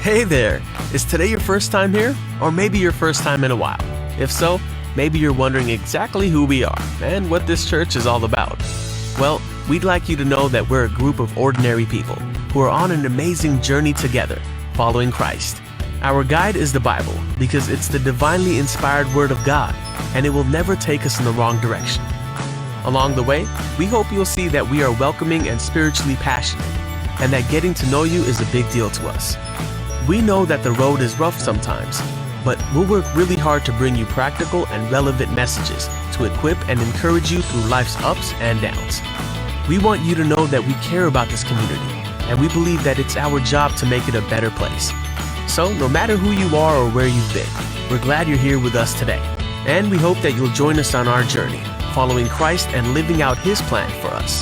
Hey there! Is today your first time here? Or maybe your first time in a while? If so, maybe you're wondering exactly who we are and what this church is all about. Well, we'd like you to know that we're a group of ordinary people who are on an amazing journey together, following Christ. Our guide is the Bible because it's the divinely inspired Word of God, and it will never take us in the wrong direction. Along the way, we hope you'll see that we are welcoming and spiritually passionate, and that getting to know you is a big deal to us. We know that the road is rough sometimes, but we'll work really hard to bring you practical and relevant messages to equip and encourage you through life's ups and downs. We want you to know that we care about this community, and we believe that it's our job to make it a better place. So, no matter who you are or where you've been, we're glad you're here with us today, and we hope that you'll join us on our journey, following Christ and living out His plan for us.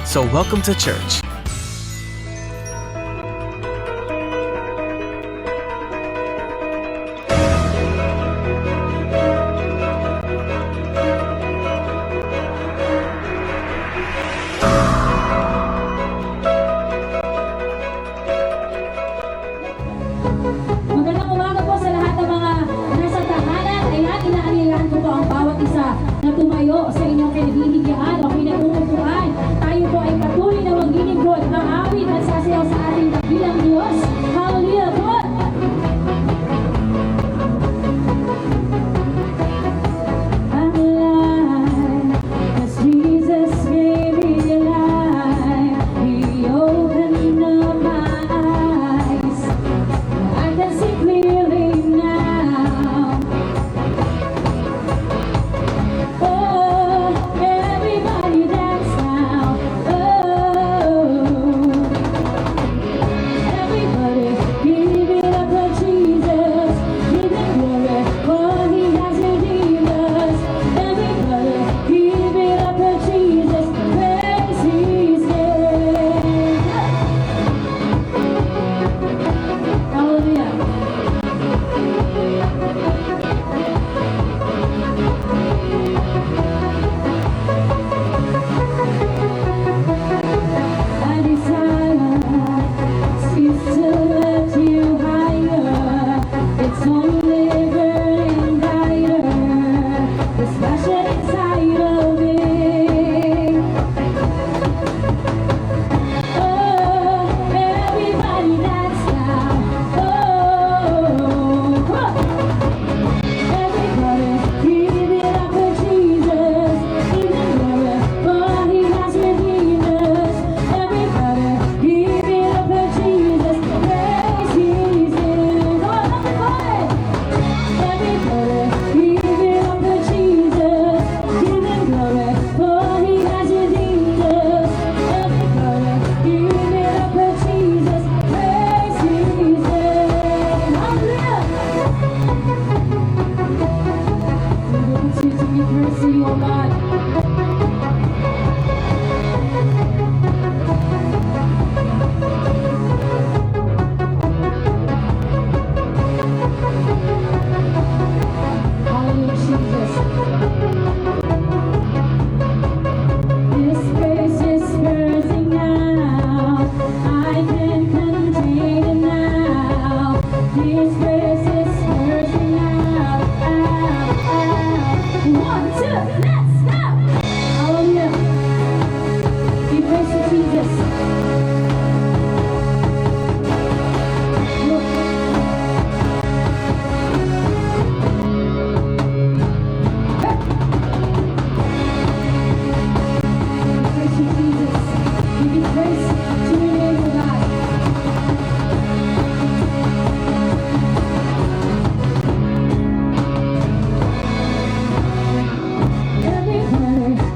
So, welcome to church. Magandang umaga po sa lahat ng mga nasa tahanan. Ayan, inaalihan ko po ang bawat isa na tumayo sa inyong kinahihigaan o kinauupuan. Tayo po ay patuloy na maglilingkod ng awit at sasayaw sa ating dakilang Diyos. Hallelujah po!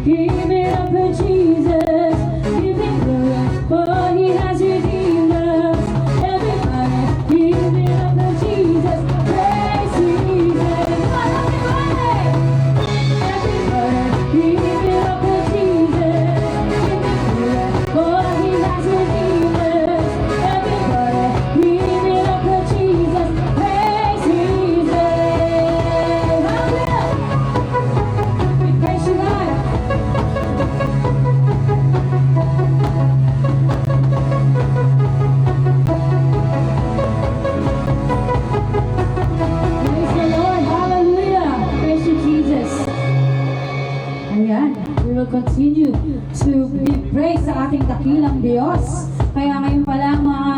Give it up for Jesus, give it glory, for He has redeemed us. dakilang Diyos. Kaya ngayon pala mga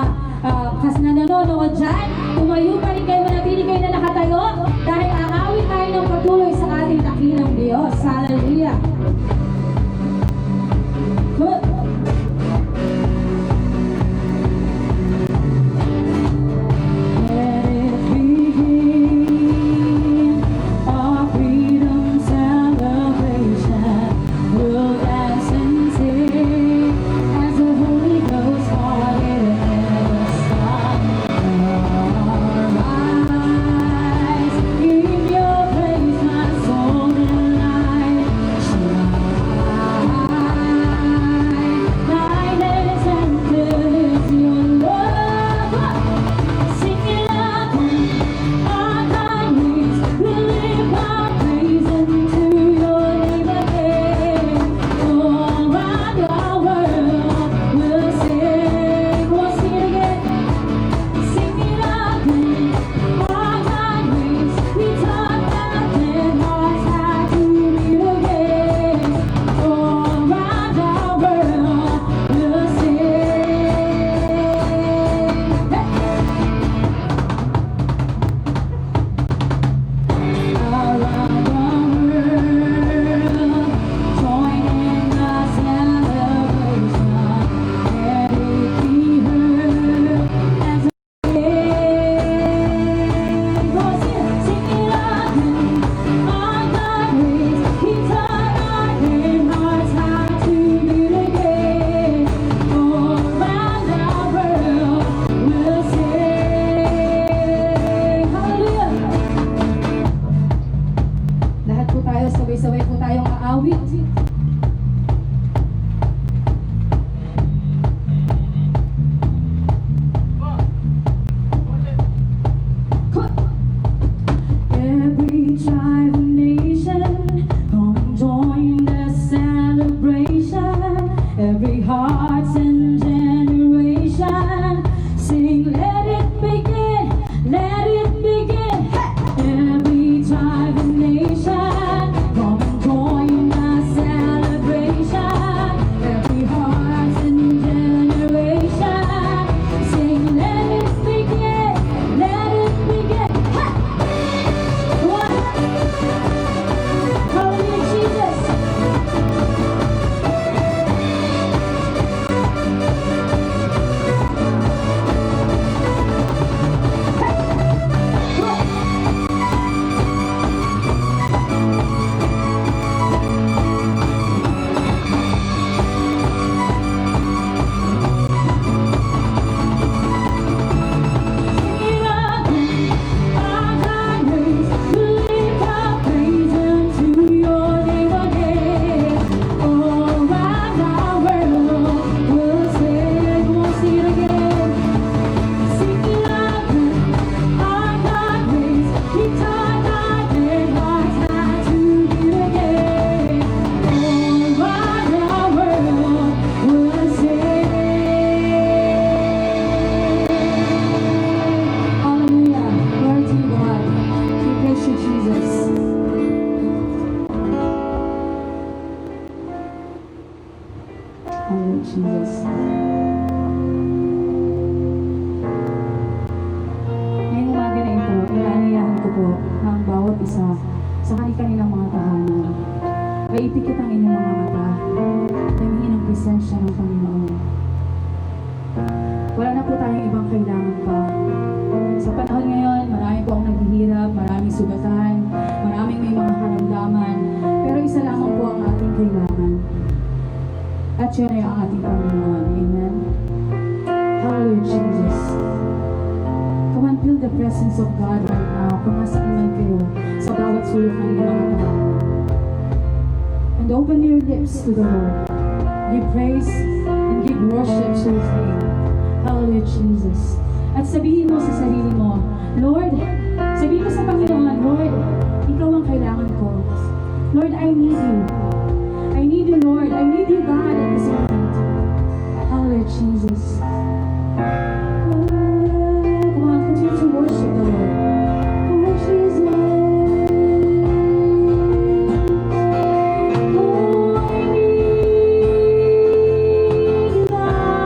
nanonood dyan, tumayo pa rin kayo, manatili kayo na nakatayo dahil aawit tayo ng patuloy sa ating dakilang Diyos. Hallelujah! Good. Sabay-sabay po tayong aawit. Every tribe and nation, come and join the celebration. Every heart and generation, sing, let it begin, let it begin. Every tribe and nation, come and join the celebration. Every heart and generation, sing, let it begin, let it begin. One, hallelujah, Jesus. Jesus. Ngayong umaga na ito, inaanyayahan ko po na ang bawat isa sa kanilang mga tahanan ay ipikit ang inyong mga mata na hingin ang presensya ng Panginoon. Wala na po tayong ibang kailangan pa. Sa panahon ngayon, marami po ang naghihirap, maraming sugatan, maraming may mga karamdaman, pero isa lamang po ang ating kailangan. At yun ay ang ating Panginoon. Amen. Hallelujah, Jesus. Come and feel the presence of God right now. Kung nasaan man kayo sa bawat sulok ng inyong mga tahanan. And open your lips to the Lord. Give praise and give worship to His name. Hallelujah, Jesus. At sabihin mo sa sarili mo, Lord, sabihin mo sa Panginoon, Lord, Ikaw ang kailangan ko. Lord, I need You. I need You, Lord. I need You, God, at this moment. Hallelujah, Jesus. Come on, continue to worship the Lord. Oh, Jesus. Oh, I need You, God.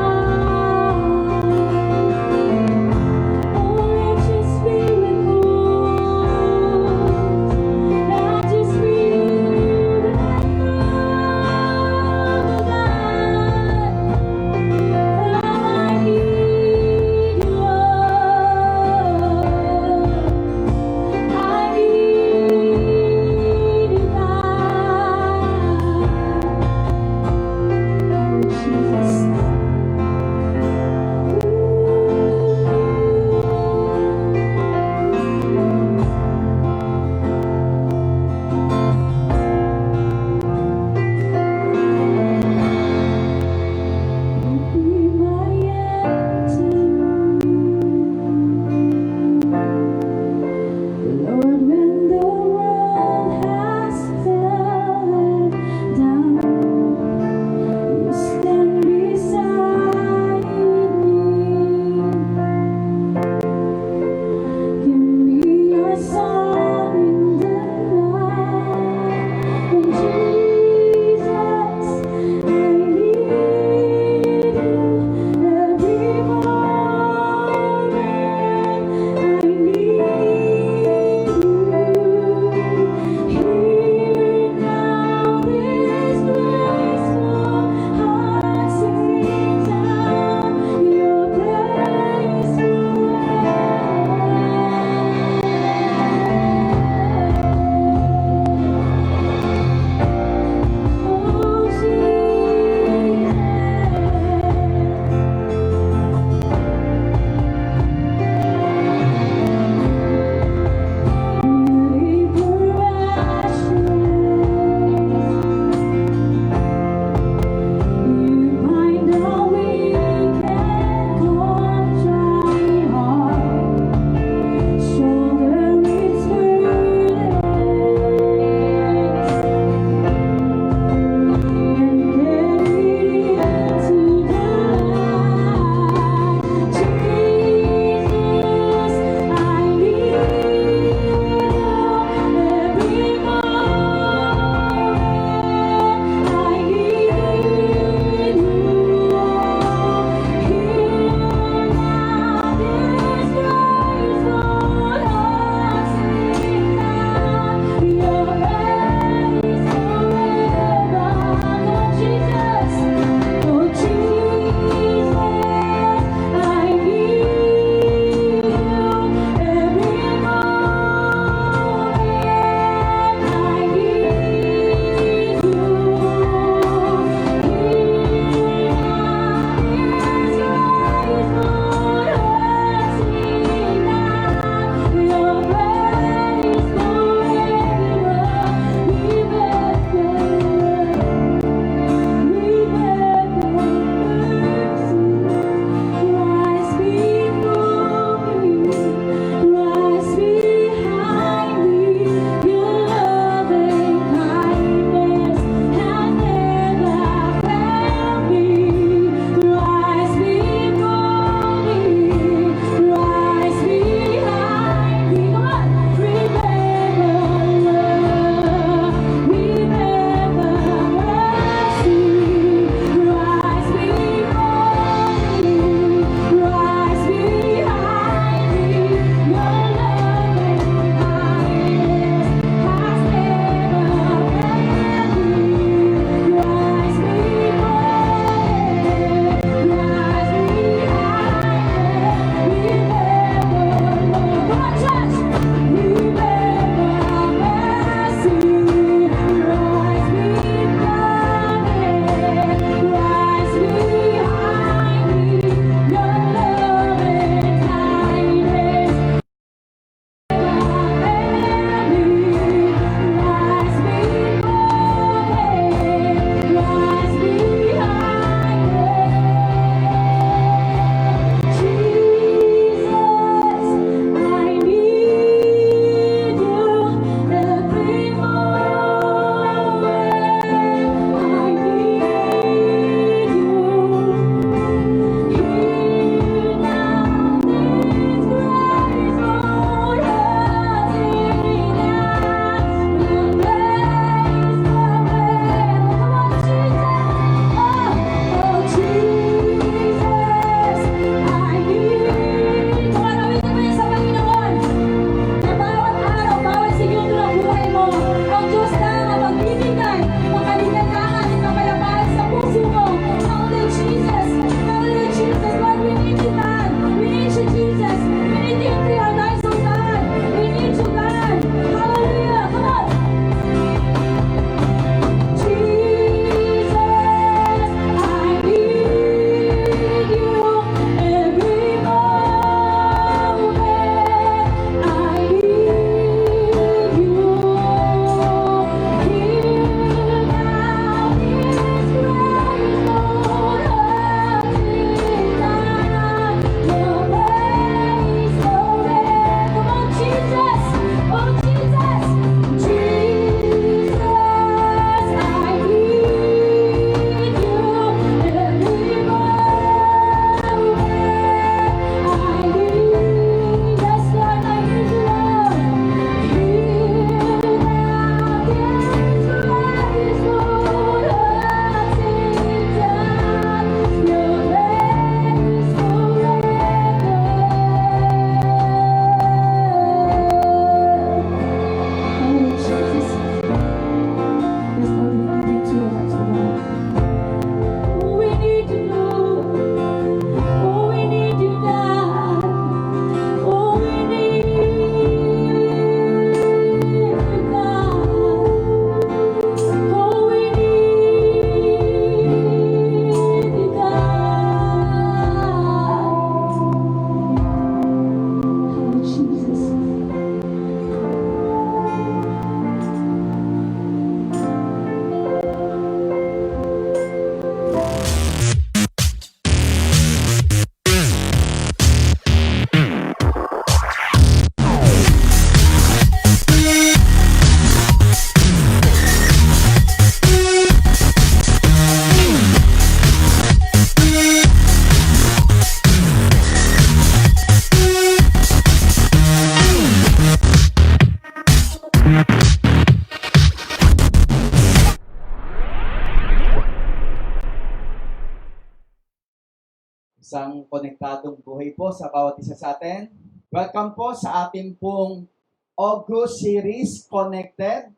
Isang konektadong buhay po sa bawat isa sa atin. Welcome po sa ating pong August series, Connected.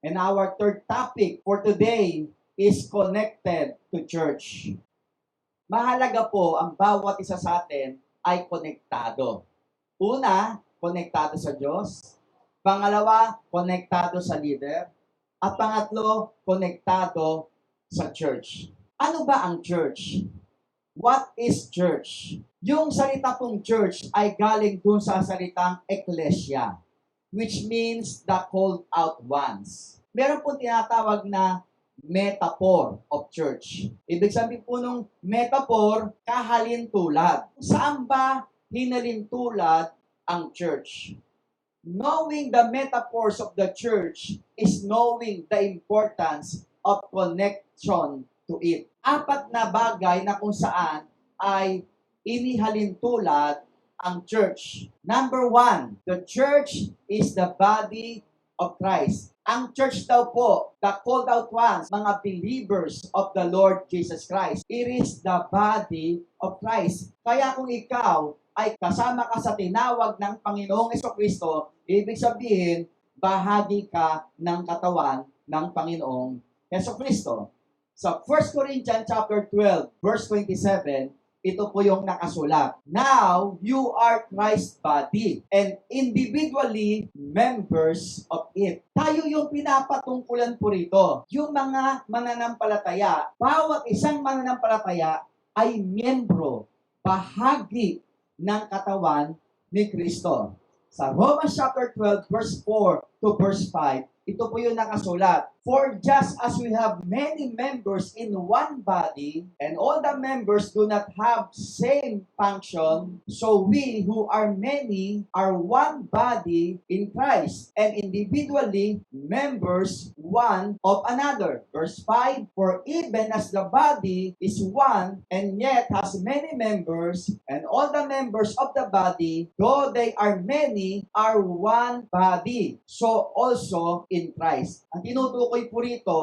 And our third topic for today is connected to church. Mahalaga po ang bawat isa sa atin ay konektado. Una, konektado sa Diyos. Pangalawa, konektado sa leader. At pangatlo, konektado sa church. Ano ba ang church? What is church? Yung salita pong church ay galing dun sa salitang ecclesia, which means the called out ones. Meron pong tinatawag na metaphor of church. Ibig sabihin po nung metaphor, kahalintulad. Saan ba hinalintulad ang church? Knowing the metaphors of the church is knowing the importance of connection to it. Apat na bagay na kung saan ay inihalintulad ang church. Number 1, the church is the body of Christ. Ang church daw po, the called out ones, mga believers of the Lord Jesus Christ. It is the body of Christ. Kaya kung ikaw ay kasama ka sa tinawag ng Panginoong Jesucristo, ibig sabihin, bahagi ka ng katawan ng Panginoong Jesucristo. Sa 1 Corinthians chapter 12, verse 27, ito po yung nakasulat. Now, you are Christ's body and individually members of it. Tayo yung pinapatungkulan po rito. Yung mga mananampalataya, bawat isang mananampalataya ay miyembro, bahagi ng katawan ni Kristo. Sa Romans chapter 12, verse 4 to verse 5, ito po yung nakasulat. For just as we have many members in one body, and all the members do not have same function, so we who are many are one body in Christ, and individually members one of another. Verse 5, for even as the body is one, and yet has many members, and all the members of the body, though they are many, are one body. So also in Christ. Ang tinutukoy po rito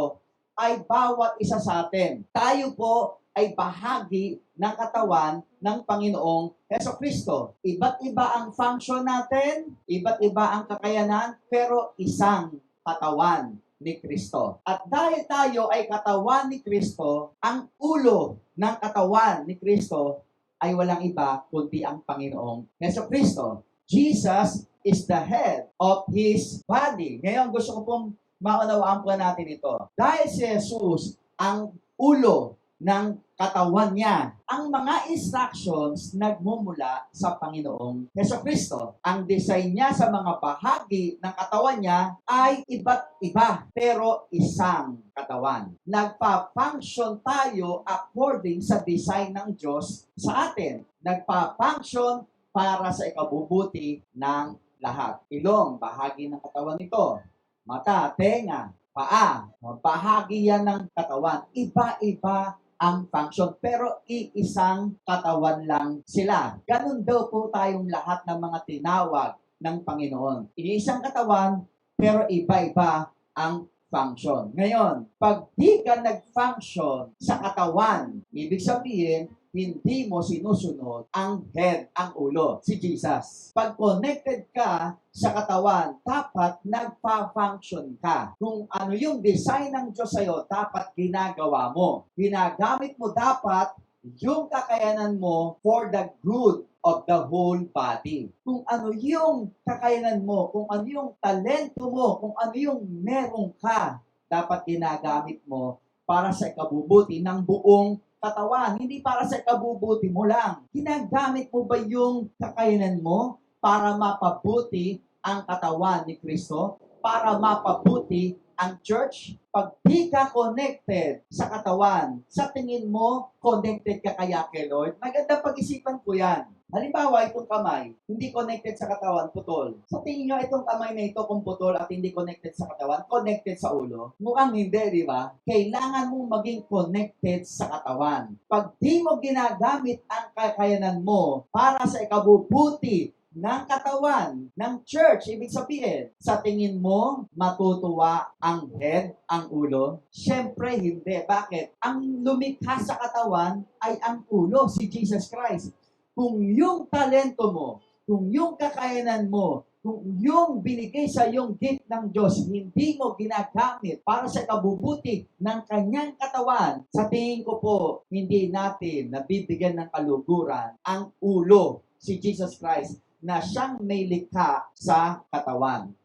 ay bawat isa sa atin. Tayo po ay bahagi ng katawan ng Panginoong Jesucristo. Iba't iba ang function natin, iba't iba ang kakayanan, pero isang katawan ni Kristo. At dahil tayo ay katawan ni Kristo, ang ulo ng katawan ni Kristo ay walang iba kundi ang Panginoong Jesucristo. Jesus is the head of His body. Ngayon, gusto ko pong maunawaan po natin ito. Dahil si Jesus ang ulo ng katawan niya, ang mga instructions nagmumula sa Panginoong Jesucristo. Ang design niya sa mga bahagi ng katawan niya ay iba't iba, pero isang katawan. Nagpa-function tayo according sa design ng Diyos sa atin. Nagpa-function para sa ikabubuti ng lahat. Ilong, bahagi ng katawan nito. Mata, tenga, paa, bahagi yan ng katawan. Iba-iba ang function, pero iisang katawan lang sila. Ganun daw po tayong lahat ng mga tinawag ng Panginoon. Iisang katawan, pero iba-iba ang function. Ngayon, pag di ka nag-function sa katawan, ibig sabihin, hindi mo sinusunod ang head, ang ulo, si Jesus. Pag connected ka sa katawan, dapat nagpa-function ka. Kung ano yung design ng Diyos sa'yo, dapat ginagawa mo. Ginagamit mo dapat yung kakayanan mo for the good of the whole body. Kung ano yung kakayanan mo, kung ano yung talento mo, kung ano yung meron ka, dapat ginagamit mo para sa ikabubuti ng buong katawan, hindi para sa ikabubuti mo lang. Ginagamit mo ba yung kakayanan mo para mapabuti ang katawan ni Kristo? Para mapabuti ang church? Pag di ka connected sa katawan, sa tingin mo, connected ka kaya kay Lord? Maganda pag-isipan ko yan. Halimbawa, itong kamay, hindi connected sa katawan, putol. Sa tingin nyo, itong kamay na ito, kung putol at hindi connected sa katawan, connected sa ulo? Mukhang hindi, di ba? Kailangan mong maging connected sa katawan. Pag di mo ginagamit ang kakayanan mo para sa ikabubuti ng katawan, ng church. Ibig sabihin, sa tingin mo, matutuwa ang head, ang ulo? Siyempre, hindi. Bakit? Ang lumikha sa katawan ay ang ulo, si Jesus Christ. Kung yung talento mo, kung yung kakayanan mo, kung yung binigay sa yung gift ng Diyos, hindi mo ginagamit para sa kabubuti ng kanyang katawan, sa tingin ko po, hindi natin nabibigyan ng kaluguran ang ulo, si Jesus Christ, na siyang may likha sa katawan.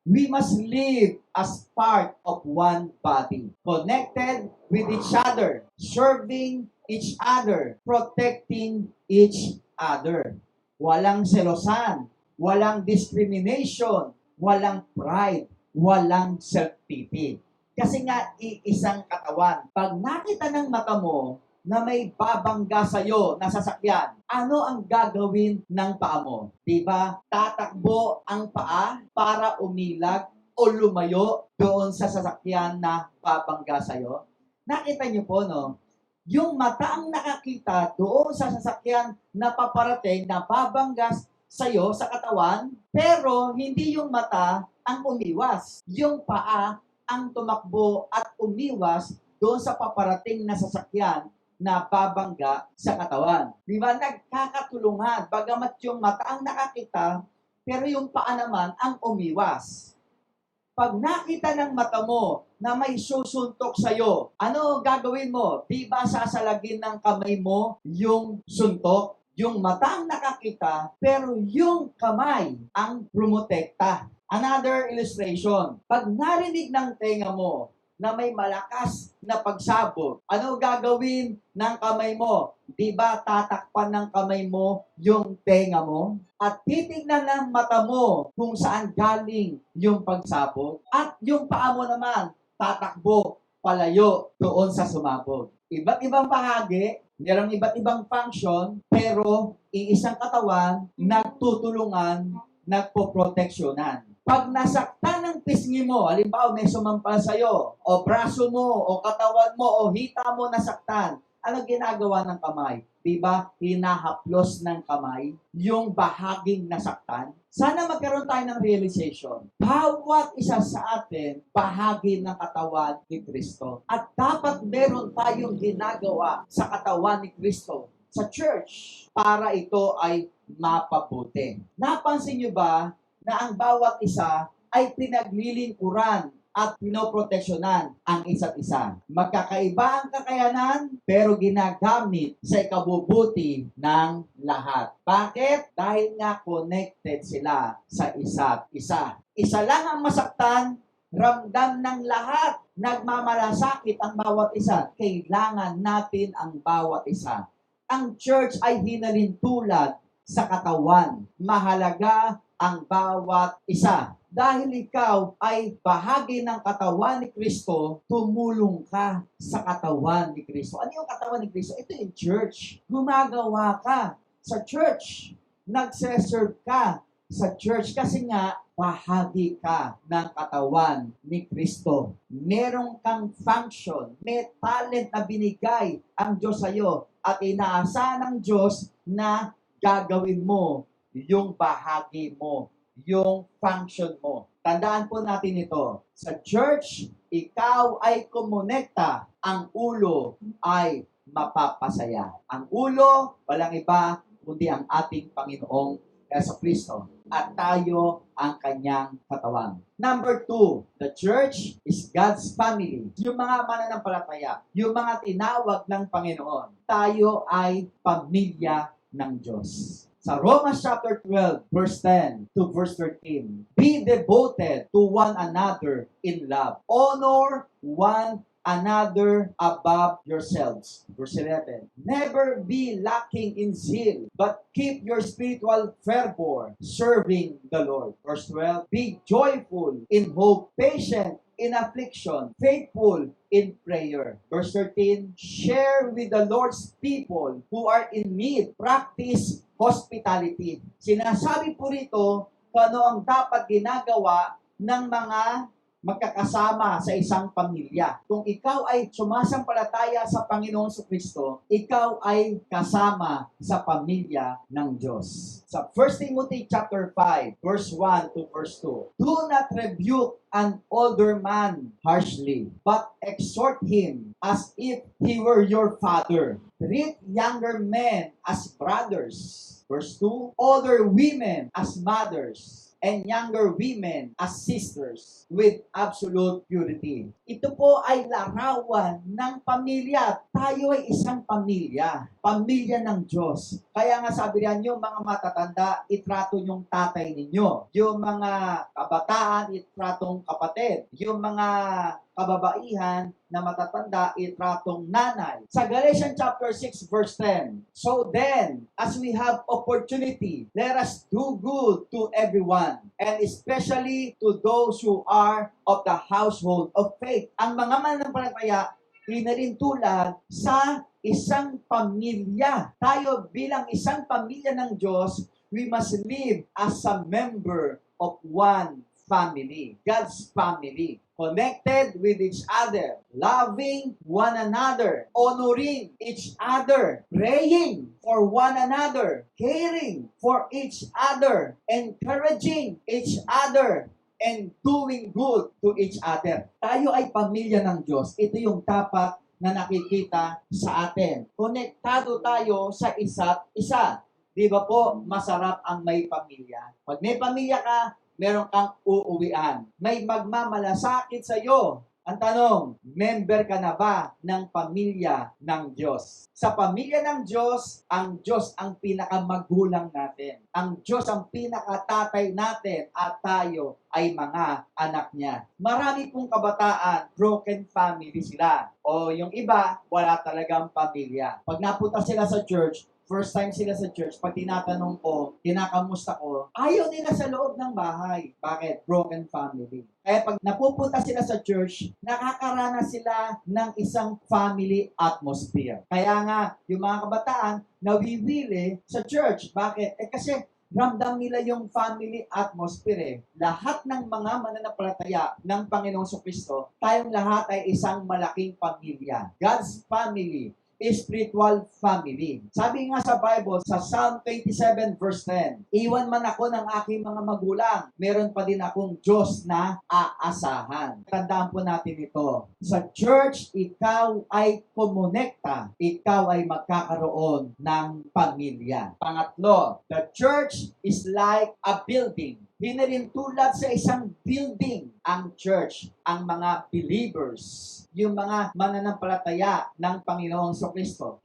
We must live as part of one body, connected with each other, serving each other, protecting each other. Walang selosan, walang discrimination, walang pride, walang self-pity. Kasi nga, iisang katawan. Pag nakita ng mata mo na may babangga sa'yo na sasakyan, ano ang gagawin ng paa mo? Diba? Tatakbo ang paa para umilag o lumayo doon sa sasakyan na babangga sa'yo? Nakita niyo po, no? Yung mata ang nakakita doon sa sasakyan na paparating na babanggas sa'yo sa katawan, pero hindi yung mata ang umiwas. Yung paa ang tumakbo at umiwas doon sa paparating na sasakyan na babangga sa katawan. Di ba? Nagkakatulungan. Bagamat yung mata ang nakakita, pero yung paa naman ang umiwas. Pag nakita ng mata mo na may susuntok sa'yo, ano gagawin mo? Di ba sasalagin ng kamay mo yung suntok? Yung mata ang nakakita, pero yung kamay ang promotekta. Another illustration. Pag narinig ng tenga mo na may malakas na pagsabog, ano gagawin ng kamay mo? Di ba tatakpan ng kamay mo yung tenga mo? At titignan ng mata mo kung saan galing yung pagsabog. At yung paa mo naman, tatakbo palayo doon sa sumabog. Iba't ibang bahagi, mayroong iba't ibang function, pero iisang katawan, nagtutulungan, nagpoproteksyonan. Pag nasaktan ng pisngi mo, halimbawa may sumampal sa'yo, o braso mo, o katawan mo, o hita mo nasaktan, ano ginagawa ng kamay? Diba? Hinahaplos ng kamay yung bahaging nasaktan. Sana magkaroon tayo ng realization. Bawat isa sa atin, bahagi ng katawan ni Kristo. At dapat meron tayong ginagawa sa katawan ni Kristo, sa church, para ito ay mapabuti. Napansin nyo ba na ang bawat isa ay pinaglilingkuran at pinoproteksyonan ang isa't isa. Magkakaiba ang kakayanan, pero ginagamit sa ikabubuti ng lahat. Bakit? Dahil nga connected sila sa isa't isa. Isa lang ang masaktan, ramdam ng lahat. Nagmamalasakit ang bawat isa. Kailangan natin ang bawat isa. Ang church ay hinalintulad sa katawan. Mahalaga ang bawat isa. Dahil ikaw ay bahagi ng katawan ni Kristo, tumulong ka sa katawan ni Kristo. Ano yung katawan ni Kristo? Ito yung church. Gumagawa ka sa church. Nagse-serve ka sa church kasi nga bahagi ka ng katawan ni Kristo. Merong kang function, may talent na binigay ang Diyos sa iyo at inaasahan ng Diyos na gagawin mo yung bahagi mo, yung function mo. Tandaan po natin ito. Sa church, ikaw ay kumonekta. Ang ulo ay mapapasaya. Ang ulo, walang iba, kundi ang ating Panginoong Jesucristo. At tayo ang kanyang katawan. Number 2, the church is God's family. Yung mga mananampalataya, yung mga tinawag ng Panginoon, tayo ay pamilya ng Diyos. Sa Romans chapter 12, verse 10 to verse 13, be devoted to one another in love. Honor one another above yourselves. Verse 11, never be lacking in zeal, but keep your spiritual fervor, serving the Lord. Verse 12, be joyful in hope, patient in affliction, faithful in prayer. Verse 13, share with the Lord's people who are in need. Practice hospitality. Sinasabi po rito kung ano ang dapat ginagawa ng mga magkakasama sa isang pamilya. Kung ikaw ay sumasampalataya sa Panginoong Kristo, ikaw ay kasama sa pamilya ng Diyos. Sa 1 Timothy chapter 5, verse 1 to verse 2, do not rebuke an older man harshly, but exhort him as if he were your father. Treat younger men as brothers. Verse 2, older women as mothers, and younger women as sisters with absolute purity. Ito po ay larawan ng pamilya. Tayo ay isang pamilya. Pamilya ng Diyos. Kaya nga sabi niyo, mga matatanda, itrato yung tatay ninyo. Yung mga kabataan, itratong kapatid. Yung mga kababaihan na matatanda, itratong nanay. Sa Galatians chapter 6 verse 10, so then, as we have opportunity, let us do good to everyone, and especially to those who are of the household of faith. Ang mga mananampalataya, tulad sa isang pamilya. Tayo bilang isang pamilya ng Diyos, we must live as a member of one family, God's family. Connected with each other, loving one another, honoring each other, praying for one another, caring for each other, encouraging each other, and doing good to each other. Tayo ay pamilya ng Diyos. Ito yung dapat na nakikita sa atin. Konektado tayo sa isa't isa. Di ba po, masarap ang may pamilya? Pag may pamilya ka, meron kang uuwian. May magmamalasakit sa iyo. Ang tanong, member ka na ba ng pamilya ng Diyos? Sa pamilya ng Diyos ang pinakamagulang natin. Ang Diyos ang pinakatatay natin at tayo ay mga anak niya. Marami pong kabataan, broken family sila. O yung iba, wala talagang pamilya. Pag napunta sila sa church, first time sila sa church, pag tinatanong ko, kinakamusta ko, ayaw nila sa loob ng bahay. Bakit? Broken family. Kaya pag napupunta sila sa church, nakakaranas sila ng isang family atmosphere. Kaya nga, yung mga kabataan, nawiwili sa church. Bakit? Kasi ramdam nila yung family atmosphere. Lahat ng mga mananampalataya ng Panginoong Kristo, tayong lahat ay isang malaking pamilya. God's family. Spiritual family. Sabi nga sa Bible, sa Psalm 27 verse 10, iwan man ako ng aking mga magulang, meron pa din akong Diyos na aasahan. Tandaan po natin ito. Sa church, ikaw ay kumonekta. Ikaw ay magkakaroon ng pamilya. Pangatlo, the church is like a building. Tulad sa isang building ang church, ang mga believers, yung mga mananampalataya ng Panginoong Kristo.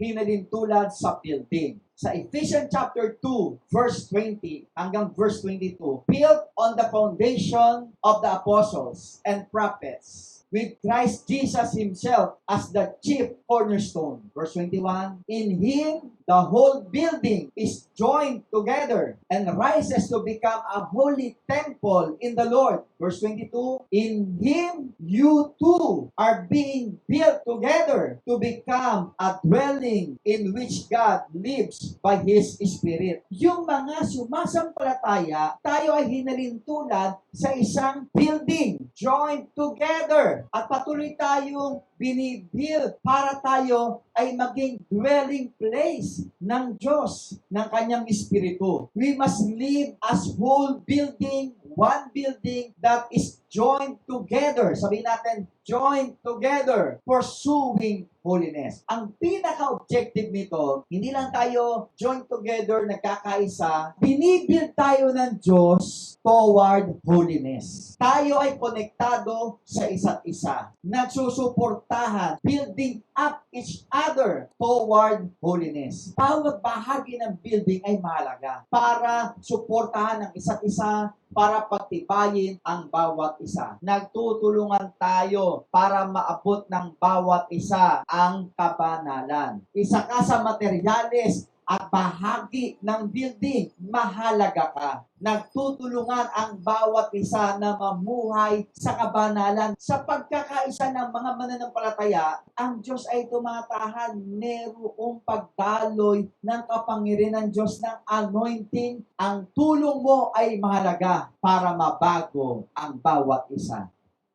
Tulad sa building. Sa Ephesians chapter 2, verse 20 hanggang verse 22, built on the foundation of the apostles and prophets, with Christ Jesus Himself as the chief cornerstone. Verse 21, in Him, the whole building is joined together and rises to become a holy temple in the Lord. Verse 22, in Him, you too are being built together to become a dwelling in which God lives by His Spirit. Yung mga sumasampalataya, tayo ay hinalintulad sa isang building, joined together. At patuloy tayong binibuild para tayo ay maging dwelling place ng Diyos, ng Kanyang Espiritu. We must live as whole building, one building that is joined together. Sabihin natin, joined together, pursuing holiness. Ang pinaka-objective nito, hindi lang tayo joined together, nagkakaisa, binibuild tayo ng Diyos toward holiness. Tayo ay konektado sa isa't isa. Nagsusuportahan, building up each other toward holiness. Bawat bahagi ng building ay mahalaga para suportahan ang isa't isa, para pagtibayin ang bawat isa. Nagtutulungan tayo para maabot ng bawat isa ang kabanalan. Isa ka sa materyales at bahagi ng building, mahalaga ka. Nagtutulungan ang bawat isa na mamuhay sa kabanalan. Sa pagkakaisa ng mga mananampalataya, ang Diyos ay tumatahan. Merong pagdaloy ng kapangyarihan ng Diyos ng anointing. Ang tulong mo ay mahalaga para mabago ang bawat isa.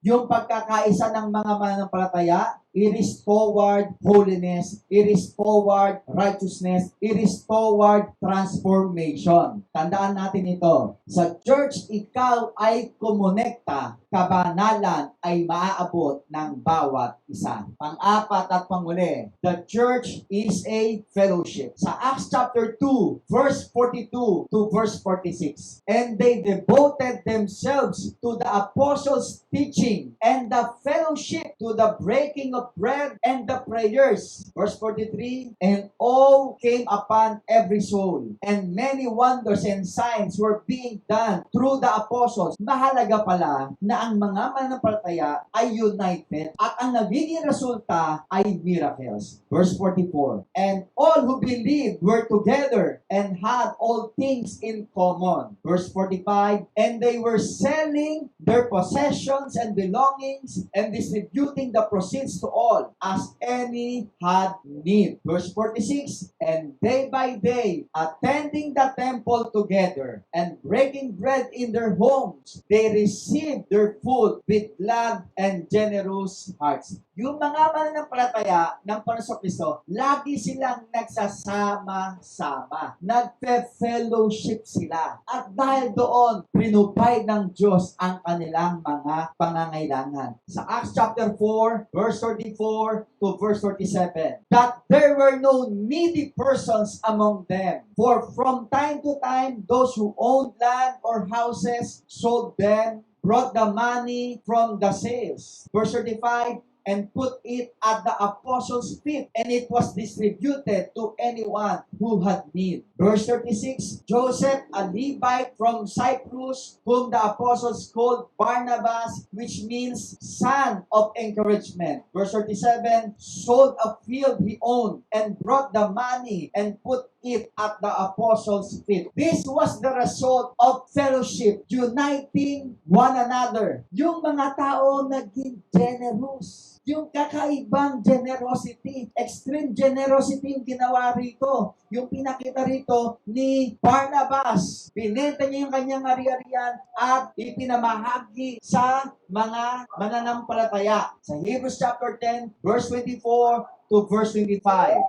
Yung pagkakaisa ng mga mananampalataya, it is toward holiness, it is toward righteousness, it is toward transformation. Tandaan natin ito. Sa church, ikaw ay kumonekta, kabanalan ay maaabot ng bawat isa. Pang-apat at panguli, the church is a fellowship. Sa Acts chapter 2, verse 42 to verse 46, and they devoted themselves to the apostles' teaching and the fellowship, to the breaking of bread and the prayers. Verse 43, and all came upon every soul, and many wonders and signs were being done through the apostles. Mahalaga pala na ang mga mananampalataya ay united at ang nagiging resulta ay miracles. Verse 44, and all who believed were together and had all things in common. Verse 45, and they were selling their possessions and belongings and distributing the proceeds to all as any had need. Verse 46, and day by day, attending the temple together and breaking bread in their homes, they received their food with glad and generous hearts. Yung mga mananampalataya ng Panginoon Kristo, lagi silang nagsasama-sama. Nagpe-fellowship sila. At dahil doon, pinupay ng Diyos ang kanilang mga pangangailangan. Sa Acts chapter 4, verse 34 to verse 37, that there were no needy persons among them. For from time to time, those who owned land or houses sold them, brought the money from the sales. Verse 35, and put it at the apostles' feet, and it was distributed to anyone who had need. Verse 36, Joseph, a Levite from Cyprus, whom the apostles called Barnabas, which means son of encouragement. Verse 37, sold a field he owned, and brought the money, and put it at the apostles' feet. This was the result of fellowship, uniting one another. Yung mga tao naging generous. Yung kakaibang generosity, extreme generosity yung ginawa rito. Yung pinakita rito ni Barnabas. Binenta niya yung kanyang ari-arian at ipinamahagi sa mga mananampalataya. Sa Hebrews chapter 10, verse 24 to verse 25.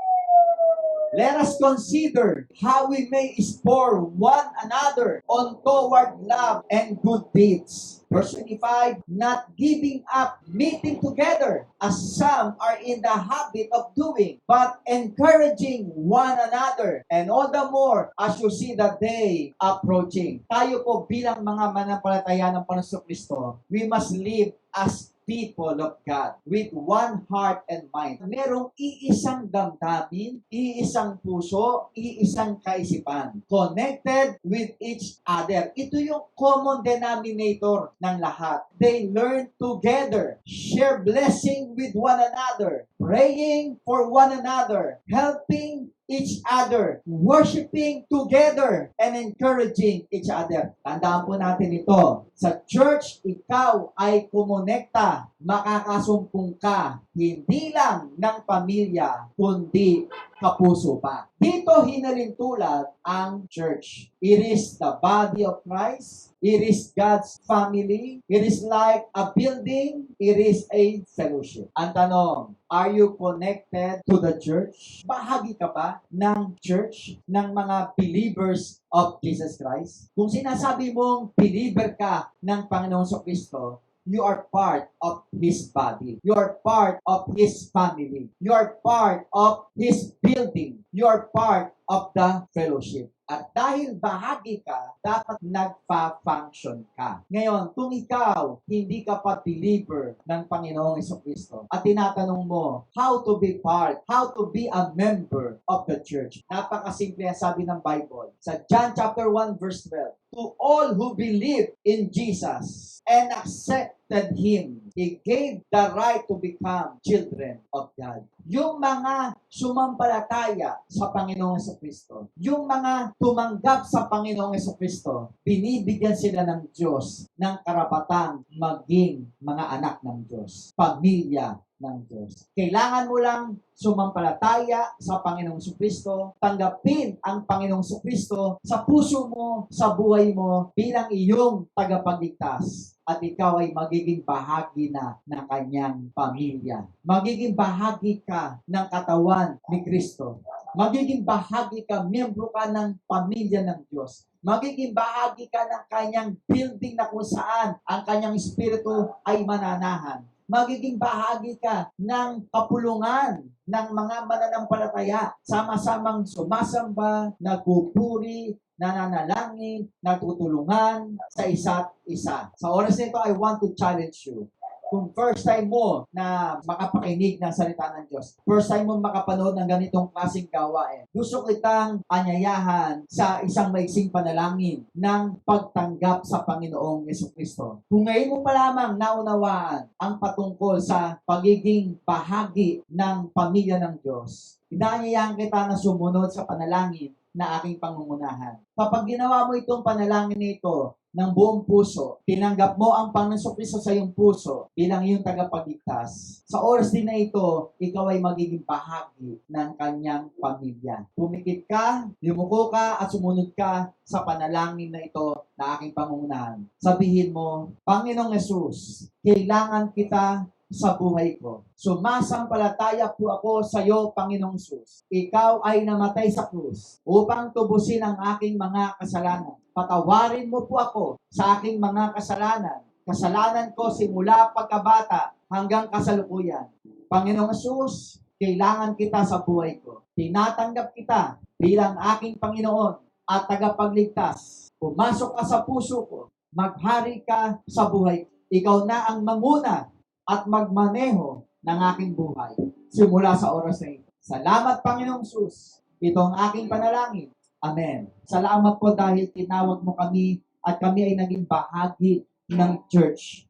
Let us consider how we may spur one another on toward love and good deeds. Verse 25, not giving up meeting together as some are in the habit of doing, but encouraging one another, and all the more as you see the day approaching. Tayo po bilang mga mananampalataya ng Panginoon Kristo, we must live as people of God with one heart and mind. Merong iisang damdamin, iisang puso, iisang kaisipan. Connected with each other. Ito yung common denominator ng lahat. They learn together, share blessing with one another, praying for one another, helping each other, worshiping together, and encouraging each other. Tandaan po natin ito. Sa church, ikaw ay kumonekta, makakasumpong ka, hindi lang ng pamilya, kundi kapuso pa. Dito hinalintulad ang church. It is the body of Christ. It is God's family. It is like a building. It is a fellowship. Ang tanong, are you connected to the church? Bahagi ka ba ng church, ng mga believers of Jesus Christ? Kung sinasabi mong believer ka ng Panginoon Kristo, you are part of His body. You are part of His family. You are part of His building. You are part of the fellowship. At dahil bahagi ka, dapat nagpa-function ka. Ngayon, kung ikaw, hindi ka pa believer ng Panginoong Kristo at tinatanong mo, how to be part, how to be a member of the church. Napakasimple ang sabi ng Bible. Sa John chapter 1 verse 12, to all who believe in Jesus and accepted Him, He gave the right to become children of God. Yung mga sumampalataya sa Panginoong Kristo, yung mga tumanggap sa Panginoong Kristo, binibigyan sila ng Diyos ng karapatang maging mga anak ng Diyos, pamilya ng Diyos. Kailangan mo lang sumampalataya sa Panginoong Kristo, tanggapin ang Panginoong Kristo sa puso mo, sa buhay mo bilang iyong tagapagligtas. At ikaw ay magiging bahagi na ng kanyang pamilya. Magiging bahagi ka ng katawan ni Kristo. Magiging bahagi ka, miyembro ka ng pamilya ng Diyos. Magiging bahagi ka ng kanyang building na kung saan ang kanyang espiritu ay mananahan. Magiging bahagi ka ng kapulungan ng mga mananampalataya. Sama-samang sumasamba, nagpupuri, nananalangin, natutulungan sa isa't isa. Sa oras nito, I want to challenge you. Kung first time mo na makapakinig ng salita ng Diyos, first time mo makapanood ng ganitong klaseng gawain, gusto kitang anyayahan sa isang maiksing panalangin ng pagtanggap sa Panginoong Jesucristo. Kung ngayon mo pa lamang naunawaan ang patungkol sa pagiging bahagi ng pamilya ng Diyos, inaanyayahan kita na sumunod sa panalangin na aking pangungunahan. Kapag ginawa mo itong panalangin nito ng buong puso, tinanggap mo ang Panginoong Kristo sa iyong puso bilang iyong tagapagligtas, sa oras din na ito, ikaw ay magiging bahagi ng kanyang pamilya. Pumikit ka, yumuko ka, at sumunod ka sa panalangin na ito na aking pangungunahan. Sabihin mo, Panginoong Yesus, kailangan kita sa buhay ko. Sumasampalataya po ako sa iyo, Panginoong Sus. Ikaw ay namatay sa krus upang tubusin ang aking mga kasalanan. Patawarin mo po ako sa aking mga kasalanan. Kasalanan ko simula pagkabata hanggang kasalukuyan. Panginoong Sus, kailangan kita sa buhay ko. Tinatanggap kita bilang aking Panginoon at tagapagligtas. Pumasok ka sa puso ko. Maghari ka sa buhay ko. Ikaw na ang manguna at magmaneho ng aking buhay simula sa oras na ito. Salamat, Panginoong Sus. Ito ang aking panalangin. Amen. Salamat po dahil tinawag mo kami at kami ay naging bahagi ng church,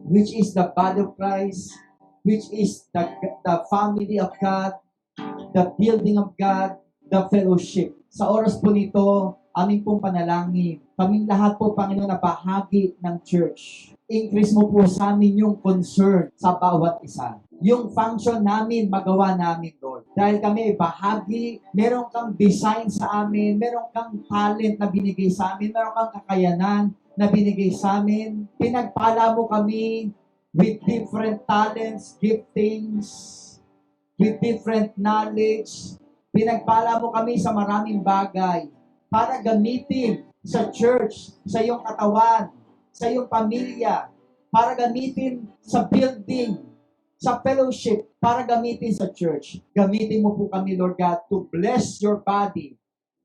which is the body of Christ, which is the family of God, the building of God, the fellowship. Sa oras po nito, aming pong panalangin. Kaming lahat po, Panginoon, na bahagi ng church. Increase mo po sa amin yung concern sa bawat isa. Yung function namin, magawa namin, Lord. Dahil kami ay bahagi, meron kang design sa amin, meron kang talent na binigay sa amin, meron kang kakayanan na binigay sa amin. Pinagpala mo kami with different talents, giftings, with different knowledge. Pinagpala mo kami sa maraming bagay para gamitin sa church, sa iyong katawan, sa iyong pamilya, para gamitin sa building, sa fellowship, para gamitin sa church. Gamitin mo po kami, Lord God, to bless your body,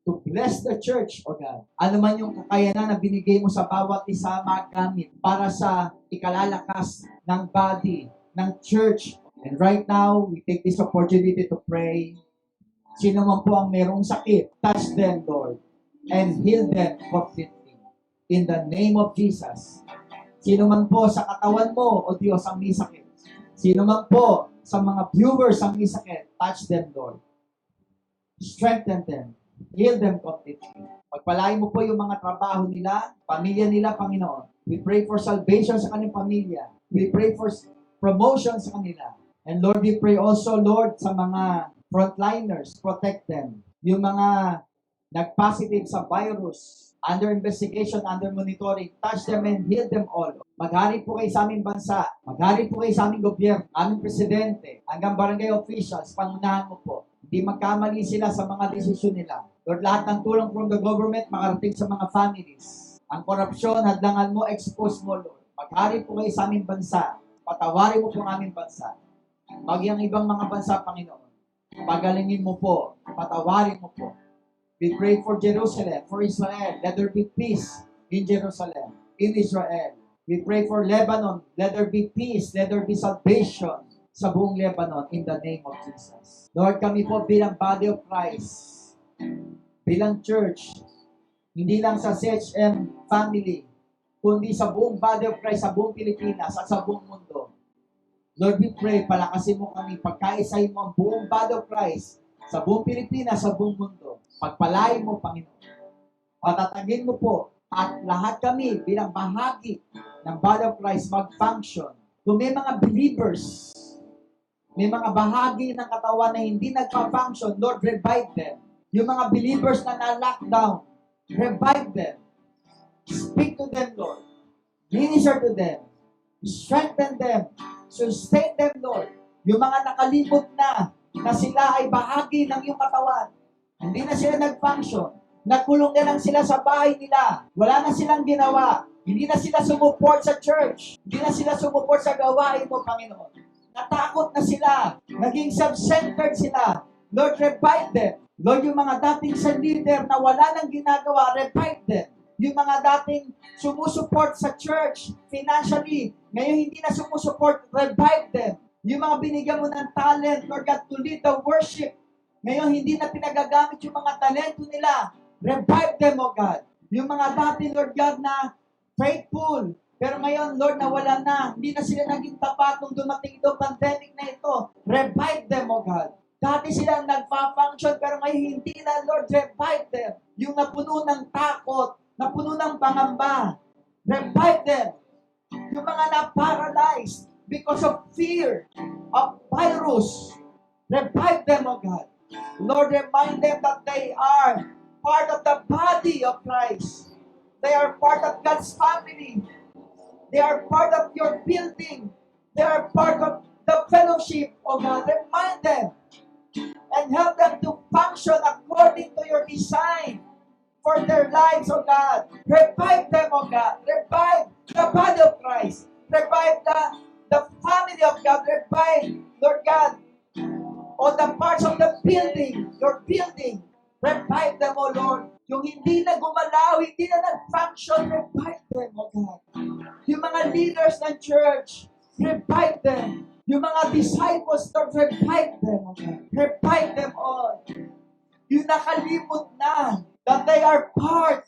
to bless the church, O God. Ano man yung kakayanan na binigay mo sa bawat isa magamit para sa ikalalakas ng body, ng church. And right now, we take this opportunity to pray. Sino man po ang merong sakit, touch them, Lord, and heal them completely. In the name of Jesus. Sino man po sa katawan mo, O Diyos, ang may sakit. Sino man po sa mga viewers ang may sakit, touch them, Lord. Strengthen them. Heal them completely. Pagpalain mo po yung mga trabaho nila, pamilya nila, Panginoon. We pray for salvation sa kanilang pamilya. We pray for promotion sa kanila. And Lord, we pray also, Lord, sa mga frontliners, protect them. Yung mga nag-positive sa virus, under investigation, under monitoring, touch them and heal them all. Maghari po kayo sa aming bansa. Maghari po kayo sa aming gobyerno, aming presidente, hanggang barangay officials, pangunahan mo po. Hindi magkamali sila sa mga desisyon nila. Lord, lahat ng tulong from the government makarating sa mga families. Ang korupsyon, hadlangan mo, expose mo, Lord. Maghari po kayo sa aming bansa. Patawarin mo po ang aming bansa. Pag yung ibang mga bansa, Panginoon, pagalingin mo po, patawarin mo po. We pray for Jerusalem, for Israel. Let there be peace in Jerusalem, in Israel. We pray for Lebanon. Let there be peace. Let there be salvation sa buong Lebanon in the name of Jesus. Lord, kami po bilang body of Christ, bilang church, hindi lang sa CHM family, kundi sa buong body of Christ, sa buong Pilipinas, at sa buong mundo. Lord, we pray, palakasin mo kami, pagkaisahin mo ang buong body of Christ, sa buong Pilipinas, sa buong mundo. Pagpalain mo, Panginoon. Patatagin mo po at lahat kami bilang bahagi ng body of Christ mag-function. Kung may mga believers May mga bahagi ng katawan na hindi nagpa-function, Lord, revive them. Yung mga believers na na-lockdown, revive them. Speak to them, Lord. Minister to them. Strengthen them. Sustain them, Lord. Yung mga nakalimot na sila ay bahagi ng iyong katawan. Hindi na sila nag-function. Nagkulong na lang sila sa bahay nila. Wala na silang ginawa. Hindi na sila sumuport sa church. Hindi na sila sumuport sa gawain mo, Panginoon. Natakot na sila. Naging self-centered sila. Lord, revive them. Lord, yung mga dating sa leader na wala nang ginagawa, revive them. Yung mga dating sumusuport sa church financially, ngayon hindi na sumusuport, revive them. Yung mga binigyan mo ng talent, Lord God, to lead the worship, ngayon hindi na pinagagamit yung mga talento nila, revive them, O God. Yung mga dating, Lord God, na faithful, pero ngayon, Lord, nawala na, hindi na sila naging tapat nung dumating itong pandemic na ito, revive them, O God. Dati sila nagpa-function, pero ngayon hindi na, Lord, revive them. Yung napuno ng takot, napuno ng pangamba, revive them. Yung mga na-paralyzed because of fear of virus, revive them, O God. Lord, remind them that they are part of the body of Christ. They are part of God's family. They are part of your building. They are part of the fellowship, O God. Remind them and help them to function according to your design for their lives, O God. Revive them, O God. Revive the body of Christ. Revive the family of God. Revive, Lord God, all the parts of the building, your building. Revive them, O Lord. Yung hindi na gumalaw, hindi na nag-function, revive them, O God. Yung mga leaders ng church, revive them. Yung mga disciples, Lord, revive them, O God. Revive them all. Yung nakalimot na, that they are part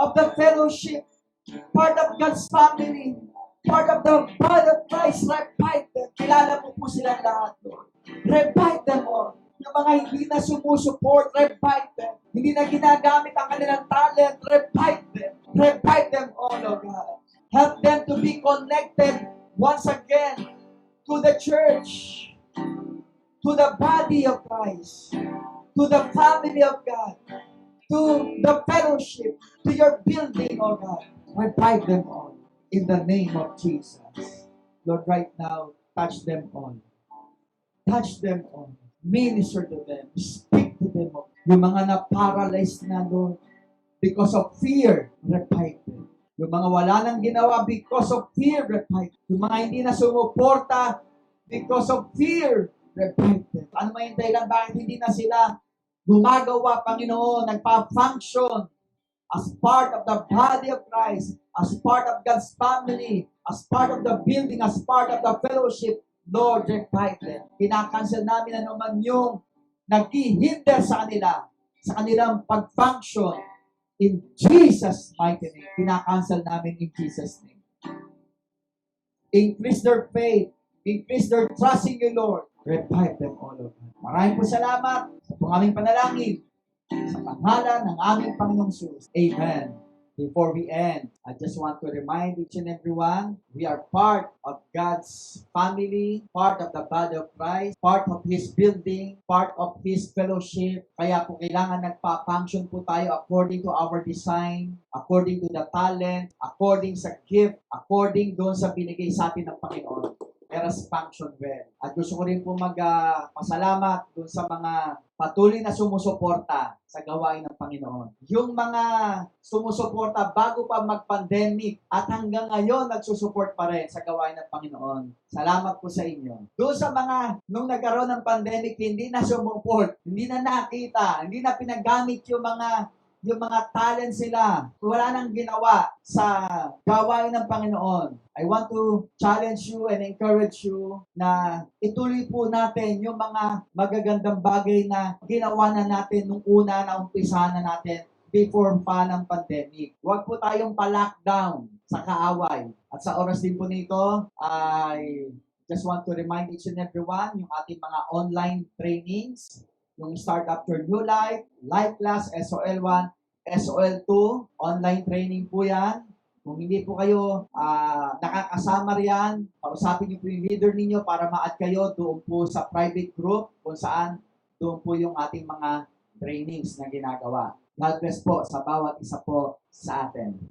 of the fellowship, part of God's family, part of the body of Christ, revive them. Kilala mo po silang lahat, Lord. Revive them all. Yung mga hindi na sumusuport, revive them. Hindi na ginagamit ang kanilang talent, revive them. Revive them all, O God. Help them to be connected once again to the church, to the body of Christ, to the family of God, to the fellowship, to your building, O God. Revive them all in the name of Jesus. Lord, right now, touch them all. Touch them all. Minister to them. Speak to them all. Yung mga na-paralyzed na, Lord, because of fear, revive them. Yung mga wala nang ginawa because of fear, revive them. Yung mga hindi na sumuporta because of fear, revive them. Ano may dahilan bakit hindi na sila gumagawa, Panginoon, nagpa-function as part of the body of Christ, as part of God's family, as part of the building, as part of the fellowship, Lord, revive them. Kinakancel namin ano man yung naghihinder sa kanilang pag-function in Jesus' mighty name. Kinakancel namin in Jesus' name. Increase their faith, increase their trust in you, Lord. Revive them all, Lord. Maraming po salamat sa aming panalangin sa pangalan ng aming Panginoong Jesus. Amen. Before we end, I just want to remind each and everyone, we are part of God's family, part of the body of Christ, part of His building, part of His fellowship. Kaya po kailangan nagpa-function po tayo according to our design, according to the talent, according sa gift, according doon sa binigay sa atin ng Panginoon. Let us function well. At gusto ko rin po pasalamat doon sa mga patuloy na sumusuporta sa gawain ng Panginoon. Yung mga sumusuporta bago pa mag-pandemic at hanggang ngayon nagsusuport pa rin sa gawain ng Panginoon. Salamat po sa inyo. Doon sa mga nung nagkaroon ng pandemic, hindi na sumuport, hindi na nakita, hindi na pinagamit yung mga talent sila, wala nang ginawa sa gawain ng Panginoon. I want to challenge you and encourage you na ituloy po natin yung mga magagandang bagay na ginawa na natin nung una na umpisahan na natin before pa ng pandemic. Huwag po tayong pa-lockdown sa kaaway. At sa oras din po nito, I just want to remind each and everyone yung ating mga online trainings, yung Start After New Life, Life Class, SOL1, SOL2, online training po yan. Kung hindi po kayo nakakasama riyan, kausapin niyo po yung leader ninyo para ma-add kayo doon po sa private group kung saan doon po yung ating mga trainings na ginagawa. God bless po sa bawat isa po sa atin.